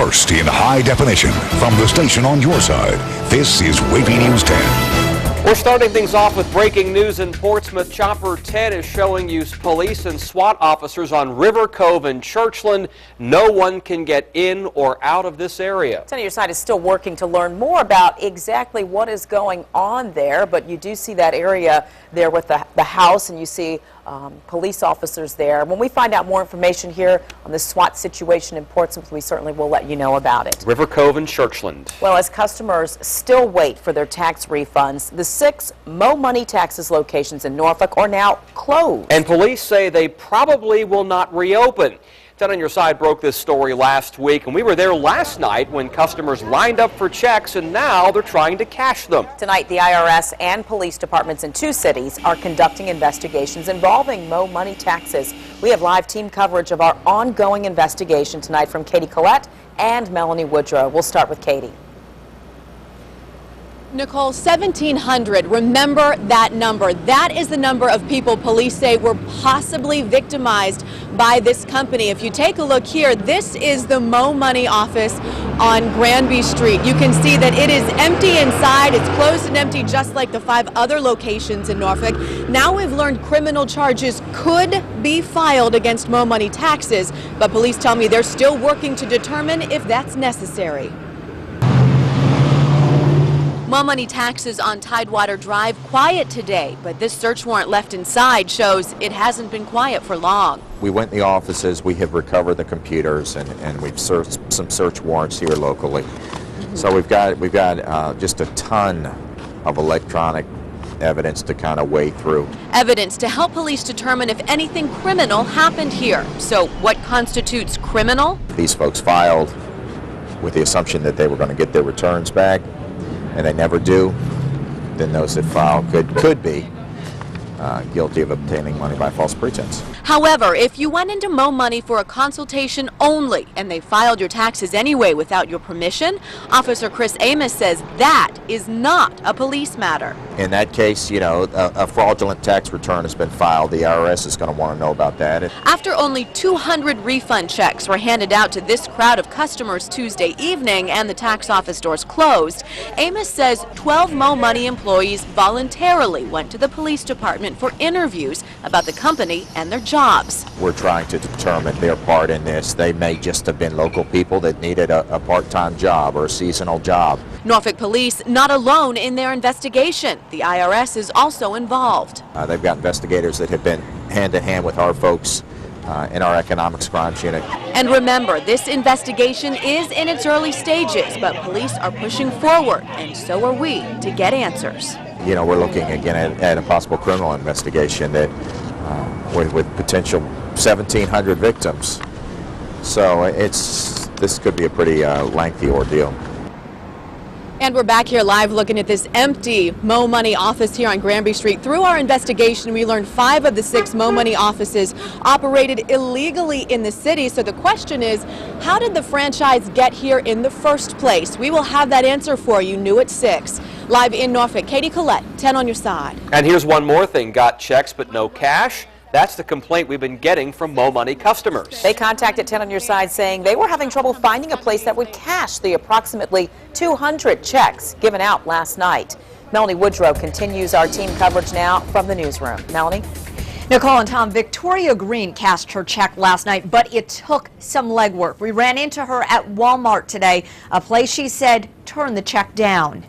First in high definition from the station on your side, this is WAVY News 10. We're starting things off with breaking news in Portsmouth. Chopper 10 is showing you police and SWAT officers on River Cove and Churchland. No one can get in or out of this area. 10 on your side is still working to learn more about exactly what is going on there, but you do see that area there with the house, and you see police officers there. When we find out more information here on the SWAT situation in Portsmouth, we certainly will let you know about it. River Cove and Churchland. Well, as customers still wait for their tax refunds, the 6 Mo Money Taxes locations in Norfolk are now closed. And police say they probably will not reopen. 10 on your side broke this story last week, and we were there last night when customers lined up for checks, and now they're trying to cash them. Tonight, the IRS and police departments in 2 cities are conducting investigations involving Mo Money Taxes. We have live team coverage of our ongoing investigation tonight from Katie Collette and Melanie Woodrow. We'll start with Katie. Nicole, 1,700. Remember that number. That is the number of people police say were possibly victimized by this company. If you take a look here, this is the Mo Money office on Granby Street. You can see that it is empty inside. It's closed and empty, just like the 5 other locations in Norfolk. Now we've learned criminal charges could be filed against Mo Money Taxes, but police tell me they're still working to determine if that's necessary. Mo Money Taxes on Tidewater Drive quiet today, but this search warrant left inside shows it hasn't been quiet for long. We went in the offices, we have recovered the computers, and we've searched some search warrants here locally. So we've got just a ton of electronic evidence to kind of wade through. Evidence to help police determine if anything criminal happened here. So what constitutes criminal? These folks filed with the assumption that they were going to get their returns back, and they never do. Then those that file could be guilty of obtaining money by false pretense. However, if you went into Mo Money for a consultation only and they filed your taxes anyway without your permission, Officer Chris Amos says that is not a police matter. In that case, you know, a fraudulent tax return has been filed. The IRS is going to want to know about that. After only 200 refund checks were handed out to this crowd of customers Tuesday evening and the tax office doors closed, Amos says 12 Mo Money employees voluntarily went to the police department for interviews about the company and their jobs. We're trying to determine their part in this. They may just have been local people that needed a part-time job or a seasonal job. Norfolk police not alone in their investigation. The IRS is also involved. They've got investigators that have been hand-to-hand with our folks in our economics crimes unit. And remember, this investigation is in its early stages, but police are pushing forward, and so are we, to get answers. You know, we're looking again at a possible criminal investigation that with potential 1,700 victims. So this could be a pretty lengthy ordeal. And we're back here live looking at this empty Mo Money office here on Granby Street. Through our investigation, we learned 5 of the 6 Mo Money offices operated illegally in the city. So the question is, how did the franchise get here in the first place? We will have that answer for you new at 6. Live in Norfolk, Katie Collette, 10 on your side. And here's one more thing. Got checks but no cash? That's the complaint we've been getting from Mo Money customers. They contacted 10 on your side saying they were having trouble finding a place that would cash the approximately 200 checks given out last night. Melanie Woodrow continues our team coverage now from the newsroom. Melanie? Nicole and Tom, Victoria Green cashed her check last night, but it took some legwork. We ran into her at Walmart today, a place she said turned the check down.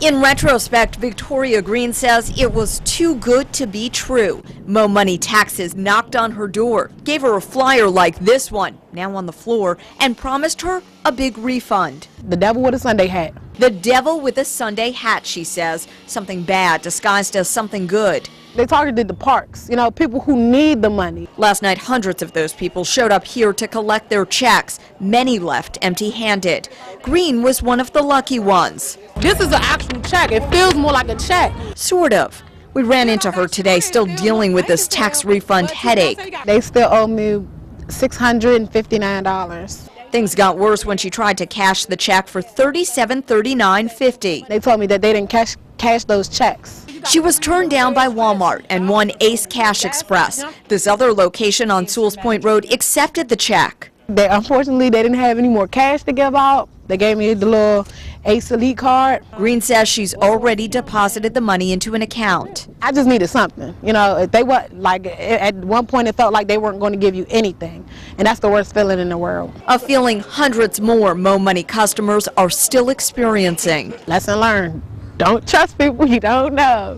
In retrospect, Victoria Green says it was too good to be true. Mo Money Taxes knocked on her door, gave her a flyer like this one, now on the floor, and promised her a big refund. The devil with a Sunday hat. The devil with a Sunday hat, she says. Something bad disguised as something good. They targeted the parks, you know, people who need the money. Last night, hundreds of those people showed up here to collect their checks. Many left empty-handed. Green was one of the lucky ones. This is an actual check. It feels more like a check. Sort of. We ran into her today, still dealing with this tax refund headache. They still owe me $659. Things got worse when she tried to cash the check for $37.39.50. They told me that they didn't cash those checks. She was turned down by Walmart and won Ace Cash Express. This other location on Sewell's Point Road accepted the check. Unfortunately, they didn't have any more cash to give out. They gave me the little Ace Elite card. Green says she's already deposited the money into an account. I just needed something. You know, if they were like, at one point it felt like they weren't going to give you anything. And that's the worst feeling in the world. A feeling hundreds more Mo Money customers are still experiencing. Lesson learned. Don't trust people you don't know.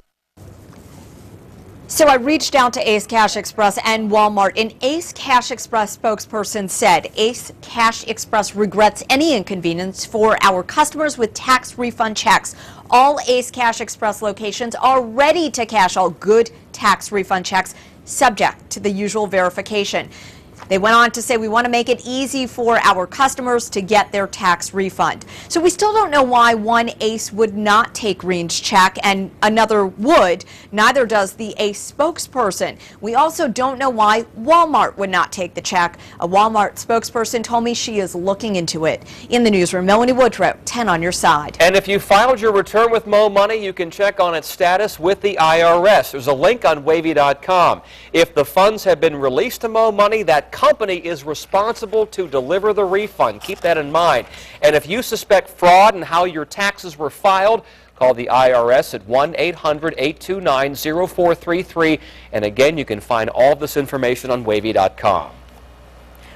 So I reached out to Ace Cash Express and Walmart. An Ace Cash Express spokesperson said Ace Cash Express regrets any inconvenience for our customers with tax refund checks. All Ace Cash Express locations are ready to cash all good tax refund checks, subject to the usual verification. They went on to say, we want to make it easy for our customers to get their tax refund. So we still don't know why one Ace would not take Green's check and another would. Neither does the Ace spokesperson. We also don't know why Walmart would not take the check. A Walmart spokesperson told me she is looking into it. In the newsroom, Melanie Woodrow, 10 on your side. And if you filed your return with Mo Money, you can check on its status with the IRS. There's a link on WAVY.com. If the funds have been released to Mo Money, that company is responsible to deliver the refund. Keep that in mind. And if you suspect fraud in how your taxes were filed, call the IRS at 1-800-829-0433. And again, you can find all of this information on WAVY.com.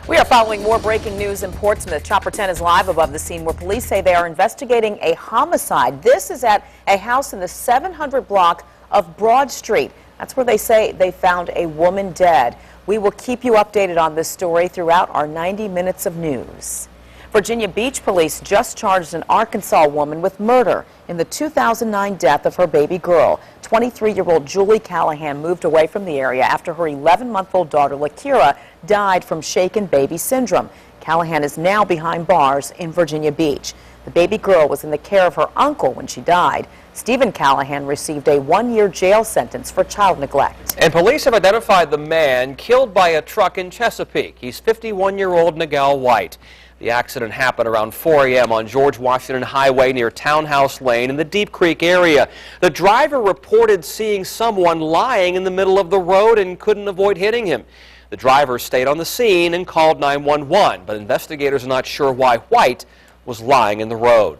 We are following more breaking news in Portsmouth. Chopper 10 is live above the scene where police say they are investigating a homicide. This is at a house in the 700 block of Broad Street. That's where they say they found a woman dead. We will keep you updated on this story throughout our 90 minutes of news. Virginia Beach police just charged an Arkansas woman with murder in the 2009 death of her baby girl. 23-year-old Julie Callahan moved away from the area after her 11-month-old daughter, Lakira, died from shaken baby syndrome. Callahan is now behind bars in Virginia Beach. The baby girl was in the care of her uncle when she died. Stephen Callahan received a 1-year jail sentence for child neglect. And police have identified the man killed by a truck in Chesapeake. He's 51-year-old Nigel White. The accident happened around 4 a.m. on George Washington Highway near Townhouse Lane in the Deep Creek area. The driver reported seeing someone lying in the middle of the road and couldn't avoid hitting him. The driver stayed on the scene and called 911, but investigators are not sure why White was lying in the road.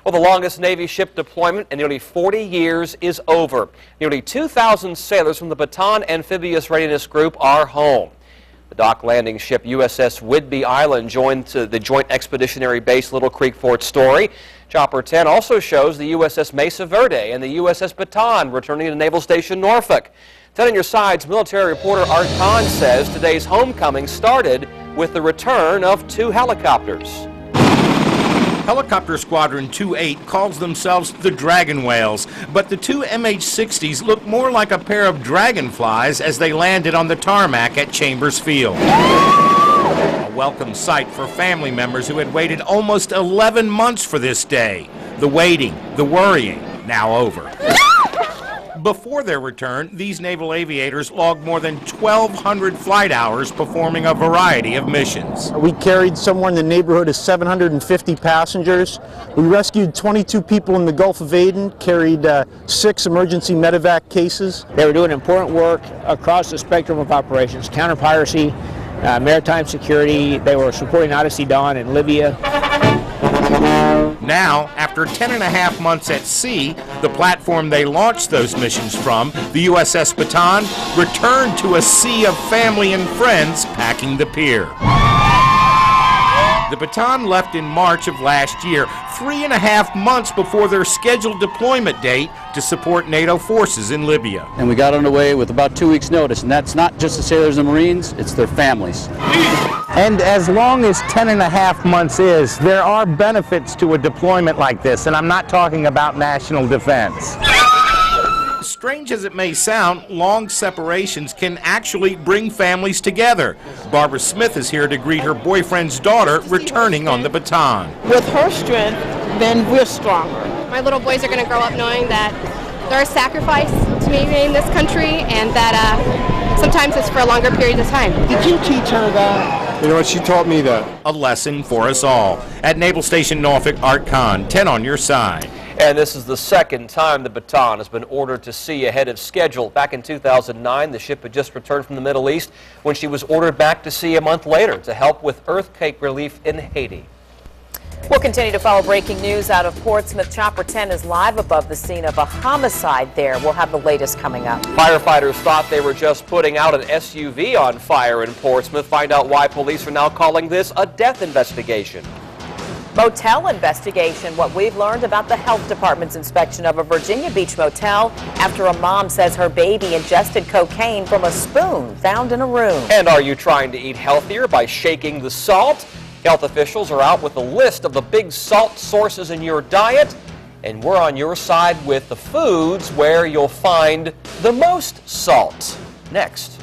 Well, the longest Navy ship deployment in nearly 40 years is over. Nearly 2,000 sailors from the Bataan Amphibious Readiness Group are home. The dock landing ship USS Whidbey Island joined the Joint Expeditionary Base Little Creek Fort Story. Chopper 10 also shows the USS Mesa Verde and the USS Bataan returning to Naval Station Norfolk. 10 on your side's military reporter Art Kahn says today's homecoming started with the return of 2 helicopters. Helicopter Squadron 2-8 calls themselves the Dragon Whales, but the 2 MH-60s look more like a pair of dragonflies as they landed on the tarmac at Chambers Field. A welcome sight for family members who had waited almost 11 months for this day. The waiting, the worrying, now over. Before their return, these naval aviators logged more than 1,200 flight hours performing a variety of missions. We carried somewhere in the neighborhood of 750 passengers. We rescued 22 people in the Gulf of Aden, carried 6 emergency medevac cases. They were doing important work across the spectrum of operations, counter-piracy, maritime security. They were supporting Odyssey Dawn in Libya. Now, after 10.5 months at sea, the platform they launched those missions from, the USS Bataan, returned to a sea of family and friends packing the pier. The Bataan left in March of last year, 3.5 months before their scheduled deployment date to support NATO forces in Libya. And we got underway with about 2 weeks' notice, and that's not just the sailors and Marines, it's their families. And as long as 10.5 months is, there are benefits to a deployment like this, and I'm not talking about national defense. Strange as it may sound, long separations can actually bring families together. Barbara Smith is here to greet her boyfriend's daughter returning on the Bataan. With her strength, then we're stronger. My little boys are going to grow up knowing that they're a sacrifice to maintain this country and that sometimes it's for a longer period of time. Did you teach her that? You know what, she taught me that. A lesson for us all. At Naval Station Norfolk, Art Kahn, 10 on your side. And this is the second time the Baton has been ordered to sea ahead of schedule. Back in 2009, the ship had just returned from the Middle East when she was ordered back to sea a month later to help with earthquake relief in Haiti. We'll continue to follow breaking news out of Portsmouth. Chopper 10 is live above the scene of a homicide there. We'll have the latest coming up. Firefighters thought they were just putting out an SUV on fire in Portsmouth. Find out why police are now calling this a death investigation. Motel investigation, what we've learned about the health department's inspection of a Virginia Beach motel after a mom says her baby ingested cocaine from a spoon found in a room. And are you trying to eat healthier by shaking the salt? Health officials are out with a list of the big salt sources in your diet, and we're on your side with the foods where you'll find the most salt. Next.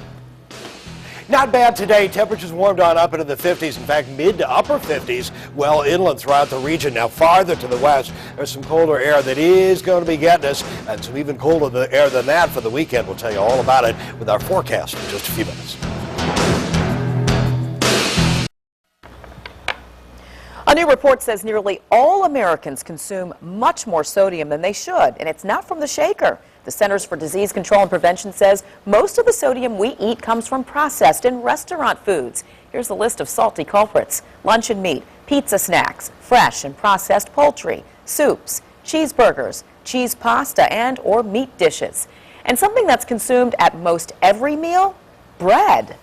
Not bad today. Temperatures warmed on up into the 50s. In fact, mid to upper 50s, well inland throughout the region. Now farther to the west, there's some colder air that is going to be getting us, and some even colder air than that for the weekend. We'll tell you all about it with our forecast in just a few minutes. A new report says nearly all Americans consume much more sodium than they should, and it's not from the shaker. The Centers for Disease Control and Prevention says most of the sodium we eat comes from processed and restaurant foods. Here's a list of salty culprits: luncheon meat, pizza snacks, fresh and processed poultry, soups, cheeseburgers, cheese pasta and or meat dishes. And something that's consumed at most every meal, bread.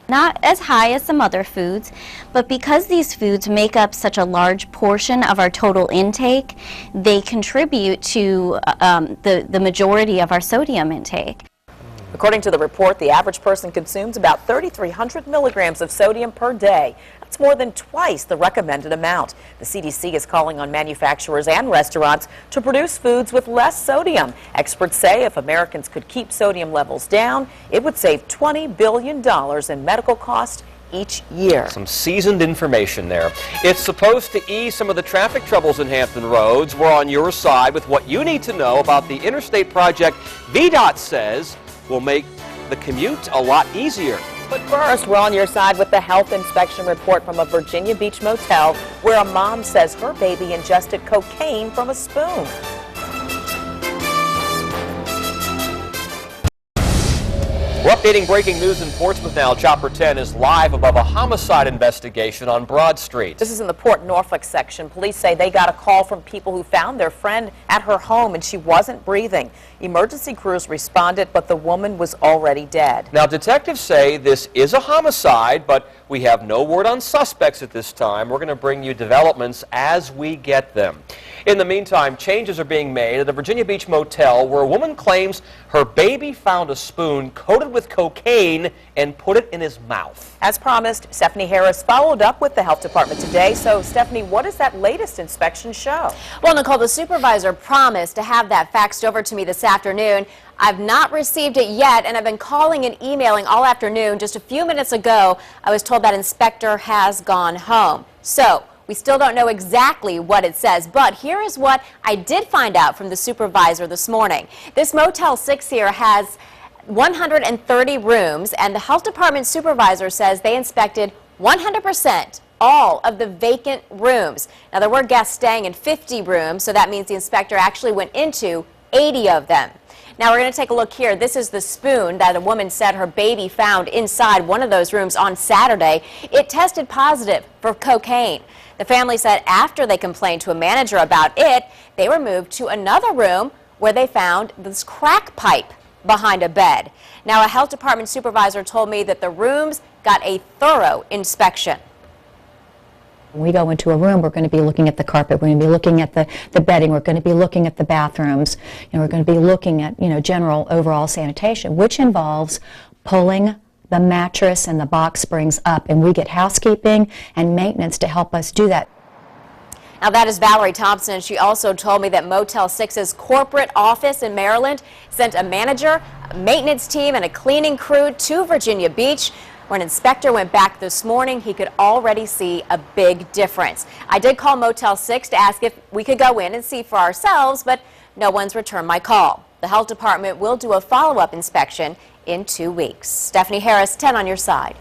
Not as high as some other foods, but because these foods make up such a large portion of our total intake, they contribute to the majority of our sodium intake. According to the report, the average person consumes about 3,300 milligrams of sodium per day. That's more than twice the recommended amount. The CDC is calling on manufacturers and restaurants to produce foods with less sodium. Experts say if Americans could keep sodium levels down, it would save $20 billion in medical costs each year. Some seasoned information there. It's supposed to ease some of the traffic troubles in Hampton Roads. We're on your side with what you need to know about the interstate project VDOT says will make the commute a lot easier. But first, we're on your side with the health inspection report from a Virginia Beach motel where a mom says her baby ingested cocaine from a spoon. We're updating breaking news in Portsmouth now. Chopper 10 is live above a homicide investigation on Broad Street. This is in the Port Norfolk section. Police say they got a call from people who found their friend at her home and she wasn't breathing. Emergency crews responded, but the woman was already dead. Now, detectives say this is a homicide, but we have no word on suspects at this time. We're going to bring you developments as we get them. In the meantime, changes are being made at the Virginia Beach motel where a woman claims her baby found a spoon coated with cocaine and put it in his mouth. As promised, Stephanie Harris followed up with the health department today. So, Stephanie, what does that latest inspection show? Well, Nicole, the supervisor promised to have that faxed over to me this afternoon. I've not received it yet, and I've been calling and emailing all afternoon. Just a few minutes ago, I was told that inspector has gone home. So, we still don't know exactly what it says, but here is what I did find out from the supervisor this morning. This Motel 6 here has 130 rooms, and the health department supervisor says they inspected 100% all of the vacant rooms. Now, there were guests staying in 50 rooms, so that means the inspector actually went into 80 of them. Now, we're going to take a look here. This is the spoon that a woman said her baby found inside one of those rooms on Saturday. It tested positive for cocaine. The family said after they complained to a manager about it, they were moved to another room where they found this crack pipe behind a bed. Now, a health department supervisor told me that the rooms got a thorough inspection. When we go into a room, we're going to be looking at the carpet, we're going to be looking at the bedding, we're going to be looking at the bathrooms, and we're going to be looking at, general overall sanitation, which involves pulling the mattress and the box springs up, and we get housekeeping and maintenance to help us do that. Now, that is Valerie Thompson. She also told me that Motel 6's corporate office in Maryland sent a manager, a maintenance team, and a cleaning crew to Virginia Beach. When an inspector went back this morning, he could already see a big difference. I did call Motel 6 to ask if we could go in and see for ourselves, but no one's returned my call. The health department will do a follow-up inspection in 2 weeks. Stephanie Harris, 10 on your side.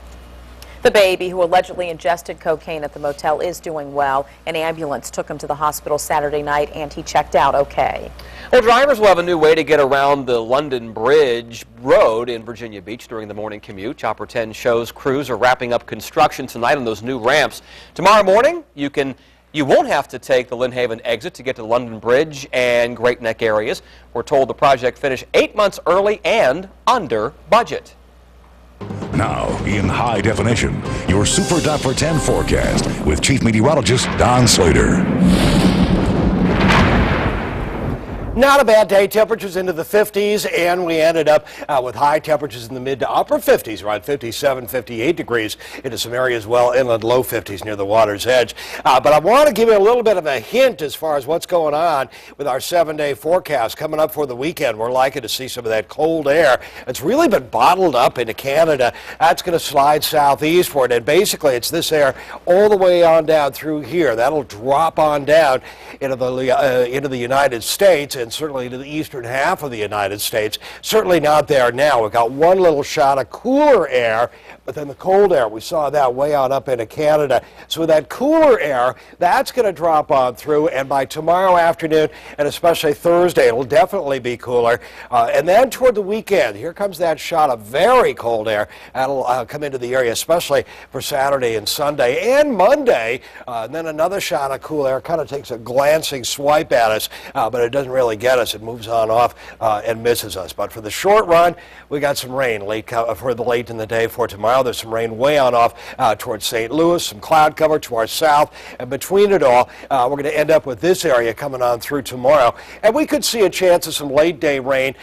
The baby, who allegedly ingested cocaine at the motel, is doing well. An ambulance took him to the hospital Saturday night, and he checked out okay. Well, drivers will have a new way to get around the London Bridge Road in Virginia Beach during the morning commute. Chopper 10 shows crews are wrapping up construction tonight on those new ramps. Tomorrow morning, you won't have to take the Lynn Haven exit to get to London Bridge and Great Neck areas. We're told the project finished 8 months early and under budget. Now, in high definition, your Super Dapper 10 forecast with Chief Meteorologist Don Slater. Not a bad day. Temperatures into the 50s, and we ended up with high temperatures in the mid to upper 50s, around 57, 58 degrees into some areas well inland, low 50s near the water's edge. But I want to give you a little bit of a hint as far as what's going on with our 7-day forecast. Coming up for the weekend, we're likely to see some of that cold air. It's really been bottled up into Canada. That's going to slide southeast for it, and basically it's this air all the way on down through here. That'll drop on down into the United States, and certainly to the eastern half of the United States. Certainly not there now. We've got one little shot of cooler air, but then the cold air, we saw that way on up into Canada. So that cooler air, that's going to drop on through, and by tomorrow afternoon, and especially Thursday, it'll definitely be cooler. And then toward the weekend, here comes that shot of very cold air. That'll come into the area, especially for Saturday and Sunday and Monday. And then another shot of cool air kind of takes a glancing swipe at us, but it doesn't really get us. It moves on off and misses us. But for the short run, we got some rain for the late in the day for tomorrow. There's some rain way on off towards St. Louis, some cloud cover to our south, and between it all, we're going to end up with this area coming on through tomorrow. And we could see a chance of some late day rain,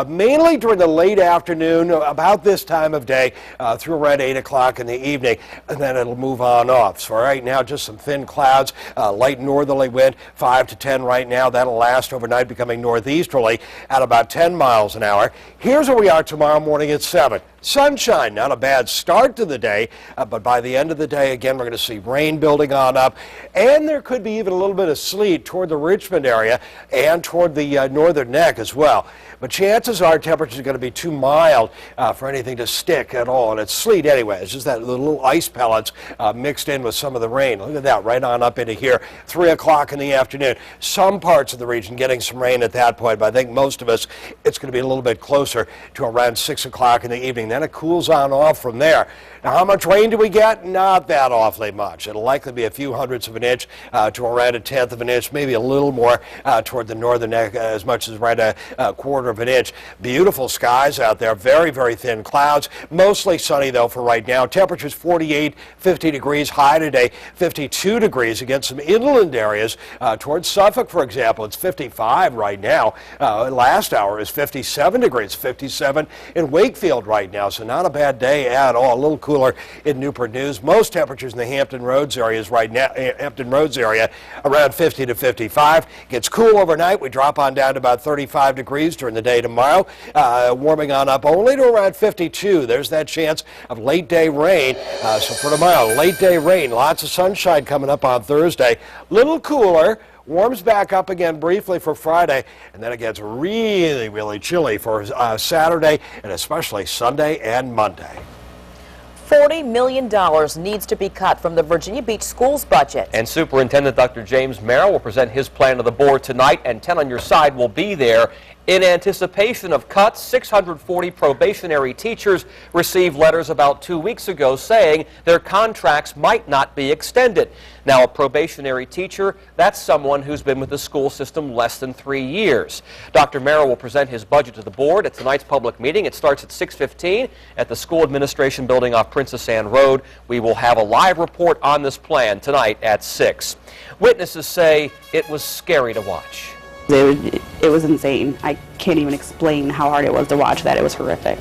mainly during the late afternoon, about this time of day, through around 8 o'clock in the evening, and then it'll move on off. So right now, just some thin clouds, light northerly wind, 5 to 10 right now. That'll last overnight, becoming northeasterly at about 10 miles an hour. Here's where we are tomorrow morning at 7. Sunshine, not a bad start to the day, but by the end of the day, again, we're going to see rain building on up, and there could be even a little bit of sleet toward the Richmond area and toward the northern neck as well. But chances are temperatures are going to be too mild for anything to stick at all, and it's sleet anyway. It's just that little ice pellets mixed in with some of the rain. Look at that, right on up into here, 3 o'clock in the afternoon. Some parts of the region getting some rain at that point, but I think most of us, it's going to be a little bit closer to around 6 o'clock in the evening. Then it cools on off from there. Now, how much rain do we get? Not that awfully much. It'll likely be a few hundredths of an inch to around 1/10 of an inch, maybe a little more toward the northern neck, as much as right a quarter of an inch. Beautiful skies out there, very, very thin clouds. Mostly sunny, though, for right now. Temperatures 48, 50 degrees high today, 52 degrees against some inland areas. Towards Suffolk, for example, it's 55 right now. Last hour is 57 degrees, 57 in Wakefield right now. So not a bad day at all. A little cooler in Newport News. Most temperatures in the Hampton Roads areas right now, around 50 to 55. Gets cool overnight. We drop on down to about 35 degrees during the day tomorrow. Warming on up only to around 52. There's that chance of late day rain. So for tomorrow, late day rain. Lots of sunshine coming up on Thursday. Little cooler. Warms back up again briefly for Friday, and then it gets really, really chilly for Saturday and especially Sunday and Monday. $40 million needs to be cut from the Virginia Beach schools budget. And Superintendent Dr. James Merrill will present his plan to the board tonight, and 10 on Your Side will be there. In anticipation of cuts, 640 probationary teachers received letters about 2 weeks ago saying their contracts might not be extended. Now, a probationary teacher, that's someone who's been with the school system less than 3 years. Dr. Merrill will present his budget to the board at tonight's public meeting. It starts at 6:15 at the School Administration Building off Princess Anne Road. We will have a live report on this plan tonight at 6. Witnesses say it was scary to watch. It was insane. I can't even explain how hard it was to watch that. It was horrific.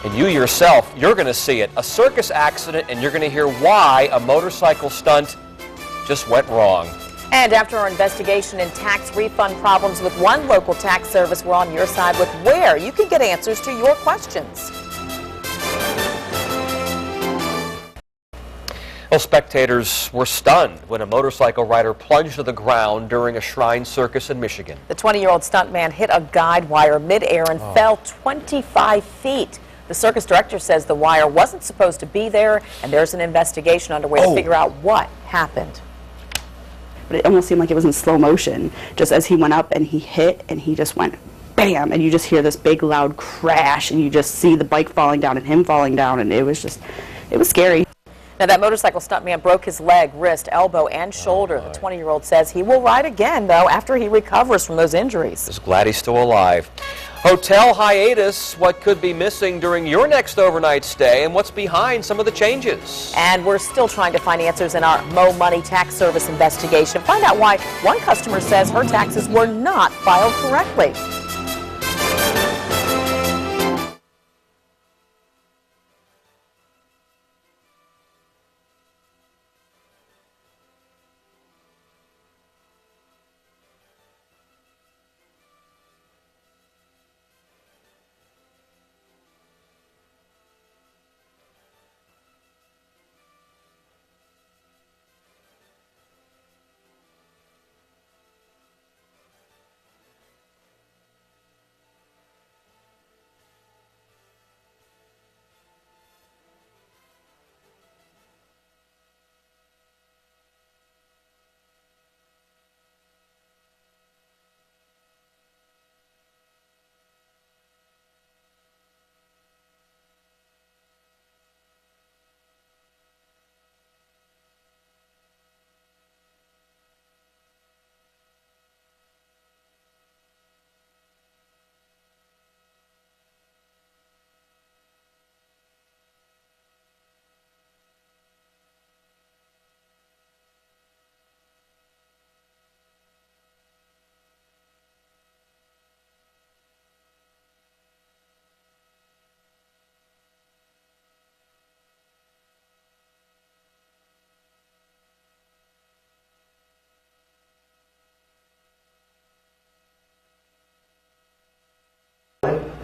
And you yourself, you're going to see it. A circus accident, and you're going to hear why a motorcycle stunt just went wrong. And after our investigation in tax refund problems with one local tax service, we're on your side with where you can get answers to your questions. Well, spectators were stunned when a motorcycle rider plunged to the ground during a shrine circus in Michigan. The 20-year-old stuntman hit a guide wire midair and fell 25 feet. The circus director says the wire wasn't supposed to be there, and there's an investigation underway to figure out what happened. But it almost seemed like it was in slow motion, just as he went up and he hit and he just went bam, and you just hear this big loud crash and you just see the bike falling down and him falling down, and it was scary. Now, that motorcycle stuntman broke his leg, wrist, elbow, and shoulder. The 20-year-old says he will ride again, though, after he recovers from those injuries. Just glad he's still alive. Hotel hiatus, what could be missing during your next overnight stay, and what's behind some of the changes. And we're still trying to find answers in our Mo Money Tax Service investigation. Find out why one customer says her taxes were not filed correctly.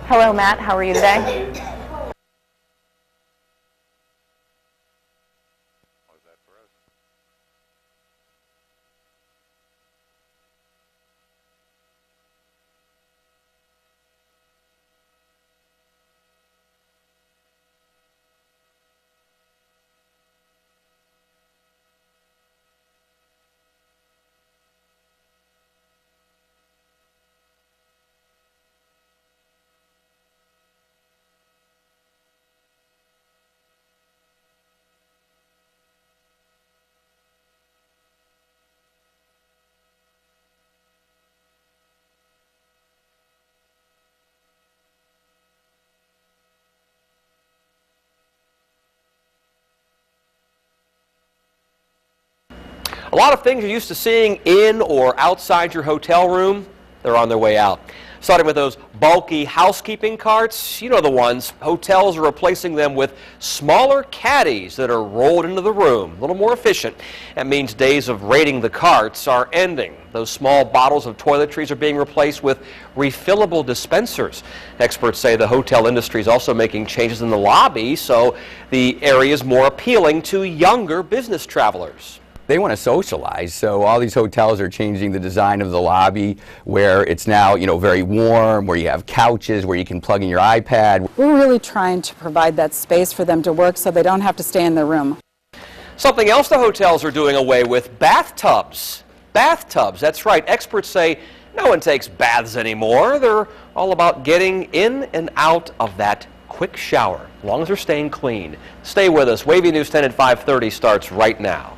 Hello, Matt. How are you today? A lot of things you're used to seeing in or outside your hotel room, they're on their way out. Starting with those bulky housekeeping carts, you know the ones. Hotels are replacing them with smaller caddies that are rolled into the room, a little more efficient. That means days of raiding the carts are ending. Those small bottles of toiletries are being replaced with refillable dispensers. Experts say the hotel industry is also making changes in the lobby so the area is more appealing to younger business travelers. They want to socialize, so all these hotels are changing the design of the lobby where it's now, very warm, where you have couches, where you can plug in your iPad. We're really trying to provide that space for them to work so they don't have to stay in their room. Something else the hotels are doing away with, bathtubs. Bathtubs, that's right. Experts say no one takes baths anymore. They're all about getting in and out of that quick shower, as long as they're staying clean. Stay with us. WAVY News 10 at 5:30 starts right now.